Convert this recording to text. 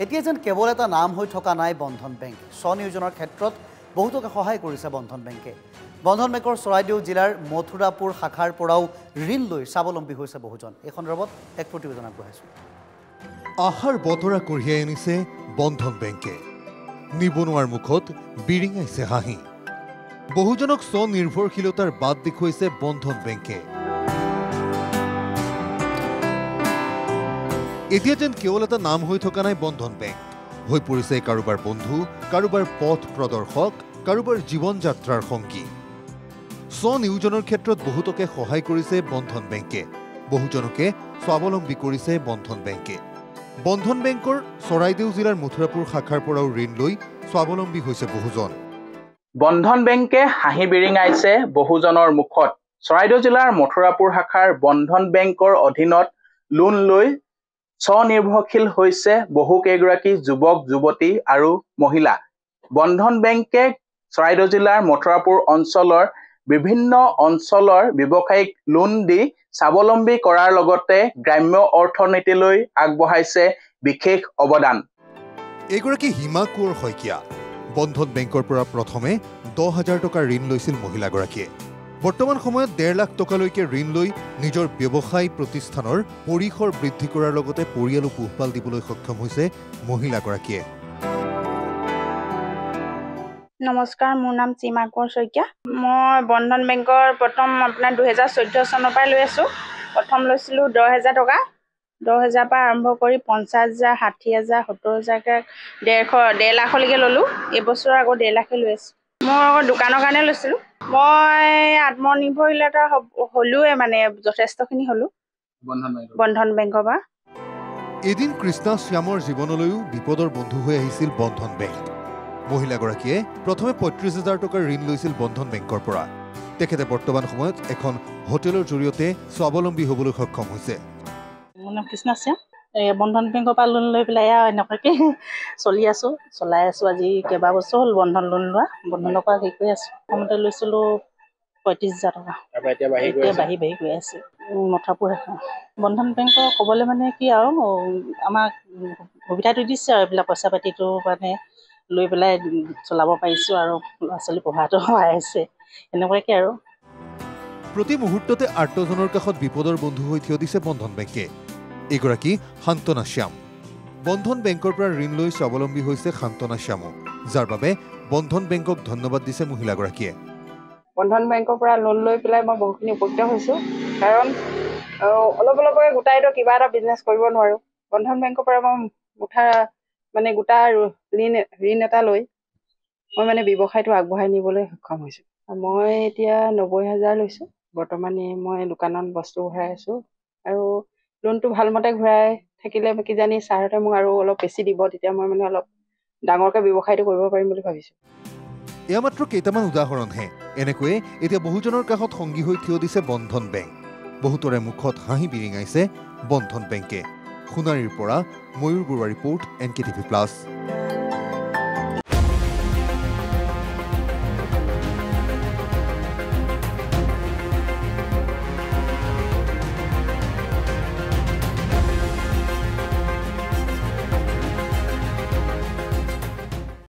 এতিয়া যেন কেৱল এটা নাম হৈ থকা নাই বন্ধন বেংক। স্বনিয়োজনৰ ক্ষেত্ৰত বহুতকে সহায় কৰিছে বন্ধন বেংকে। বন্ধন বেংকৰ চৰাইদেউ জিলাৰ মথুৰাপুৰ শাখাৰ পৰাও ঋণ লৈ স্বাৱলম্বী হৈছে বহুজন। এই সন্দৰ্ভত এক প্ৰতিবেদন আগবঢ়াইছোঁ। আহাৰ বতৰা কঢ়িয়াই আনিছে বন্ধন বেংকে। নিবনুৱাৰ মুখত বিৰিঙাইছে হাঁহি। বহুজনক স্বনিৰ্ভৰশীলতাৰ বাট দেখুৱাইছে বন্ধন বেংকে। এতিয়া যেন কেৱল এটা নাম হৈ থকা নাই বন্ধন বেংক, হৈ পৰিছে কাৰোবাৰ বন্ধু, কাৰোবাৰ পথ প্ৰদৰ্শক, কাৰোবাৰ জীৱন যাত্ৰাৰ সংগী। স্বনিয়োজনৰ ক্ষেত্ৰত বহুতকে সহায় কৰিছে বন্ধন বেংকে। বহুজনকে স্বাৱলম্বী কৰিছে বন্ধন বেংকে। বন্ধন বেংকৰ চৰাইদেউ জিলাৰ মথুৰাপুৰ শাখাৰ পৰাও ঋণ লৈ স্বাৱলম্বী হৈছে বহুজন। বন্ধন বেংকে হাঁহি বিৰিঙাইছে বহুজনৰ মুখত। চৰাইদেউ জিলাৰ মথুৰাপুৰ শাখাৰ বন্ধন বেংকৰ অধীনত লোন লৈ স্বনিৰ্ভৰশীল হৈছে বহুকেইগৰাকী যুৱক যুৱতী আৰু মহিলা। বন্ধন বেংকে চৰাইদেউ জিলাৰ মথুৰাপুৰ অঞ্চলৰ বিভিন্ন অঞ্চলৰ ব্যৱসায়িক লোন দি স্বাৱলম্বী কৰাৰ লগতে গ্ৰাম্য অৰ্থনীতিলৈ আগবঢ়াইছে বিশেষ অৱদান। এগৰাকী হিমা কোঁৱৰ শইকীয়া। বন্ধন বেংকৰ পৰা প্ৰথমে 10,000 টকা ঋণ লৈছিল মহিলাগৰাকীয়ে। বৰ্তমান সময়ত 1.5 লাখ টকালৈকে ঋণ লৈ নিজৰ ব্যৱসায় প্ৰতিষ্ঠানৰ পৰিসৰ বৃদ্ধি কৰাৰ লগতে পৰিয়ালো পোহপাল দিবলৈ সক্ষম হৈছে মহিলাগৰাকীয়ে। নমস্কাৰ, মোৰ নাম সীমা কোঁৱৰ শইকীয়া। মই বন্ধন বেংকৰ প্ৰথম আপোনাৰ 2014 চনৰ পৰাই লৈ আছোঁ। প্ৰথম লৈছিলোঁ 10,000 টকা। 10,000 পৰা আৰম্ভ কৰি 50,000, 60,000, 70,000কৈ 1.5 লাখলৈকে ল'লোঁ। এইবছৰ আকৌ 1.5 লাখে লৈ আছোঁ। মই আকৌ দোকানৰ কাৰণে লৈছিলোঁ। মই আত্মনিৰ্ভৰশীলতা হ'লোৱে, মানে যথেষ্টখিনি হ'লোঁ বন্ধন বেংকৰ পৰা। এদিন কৃষ্ণা শ্যামৰ জীৱনলৈও বিপদৰ বন্ধু হৈ আহিছিল বন্ধন বেংক। মহিলাগৰাকীয়ে প্ৰথমে 35,000 টকাৰ ঋণ লৈছিল বন্ধন বেংকৰ পৰা। তেখেতে বৰ্তমান সময়ত এখন হোটেলৰ জৰিয়তে স্বাৱলম্বী হ'বলৈ সক্ষম হৈছে। মোৰ নাম কৃষ্ণা শ্যাম। বন্ধন বেংকৰ পৰা লোন লৈ পেলাই এনেকুৱাকৈ চলাই আছোঁ। আজি কেইবাবছৰ হ'ল বন্ধন লোন লোৱা। বন্ধনৰ পৰা হেৰি কৰি আছোঁ। প্ৰথমতে লৈছিলোঁ 35,000 টকা। এতিয়া বাঢ়ি গৈ আছে। মথুৰাপুৰ বন্ধন বেংকৰ ক'বলৈ মানে কি আৰু আমাক সুবিধাটো দিছে আৰু এইবিলাক পইচা পাতিটো মানে লৈ পেলাই চলাব পাৰিছোঁ আৰু ল'ৰা ছোৱালী পঢ়াটো সহায় হৈছে এনেকুৱাকৈ আৰু। প্ৰতি মুহূৰ্ততে আৰ্তজনৰ কাষত বিপদৰ বন্ধু হৈ থিয় দিছে বন্ধন বেংকে। এগৰাকী শান্তনা শ্যাম। বন্ধন বেংকৰ পৰা ঋণ লৈ স্বাৱলম্বী হৈছে শান্তনা শ্যামো, যাৰ বাবে বন্ধন বেংকক ধন্যবাদ দিছে মহিলাগৰাকীয়ে। বন্ধন বেংকৰ পৰা লোন লৈ পেলাই মই বহুতখিনি উপকৃত হৈছোঁ। কাৰণ অলপকৈ গোটাইতো কিবা এটা বিজনেছ কৰিব নোৱাৰোঁ। বন্ধন বেংকৰ পৰা মই গোটা ঋণ এটা লৈ মই মানে ব্যৱসায়টো আগবঢ়াই নিবলৈ সক্ষম হৈছোঁ। মই এতিয়া 90,000 লৈছোঁ। বৰ্তমানে মই দোকানত বস্তু ভৰাই আছোঁ আৰু লোনটো ভালমতে ঘূৰাই থাকিলে কিজানি ছাৰহঁতে মোক আৰু অলপ বেছি দিব, তেতিয়া মই মানে অলপ ডাঙৰকৈ ব্যৱসায়টো কৰিব পাৰিম বুলি ভাবিছোঁ। এয়া মাত্ৰ কেইটামান উদাহৰণহে। এনেকৈয়ে এতিয়া বহুজনৰ কাষত সংগী হৈ থিয় দিছে বন্ধন বেংক। বহুতৰে মুখত হাঁহি বিৰিঙাইছে বন্ধন বেংকে। সোণাৰীৰ পৰা ময়ূৰ বৰুৱা ৰিপৰ্ট, NKTV+।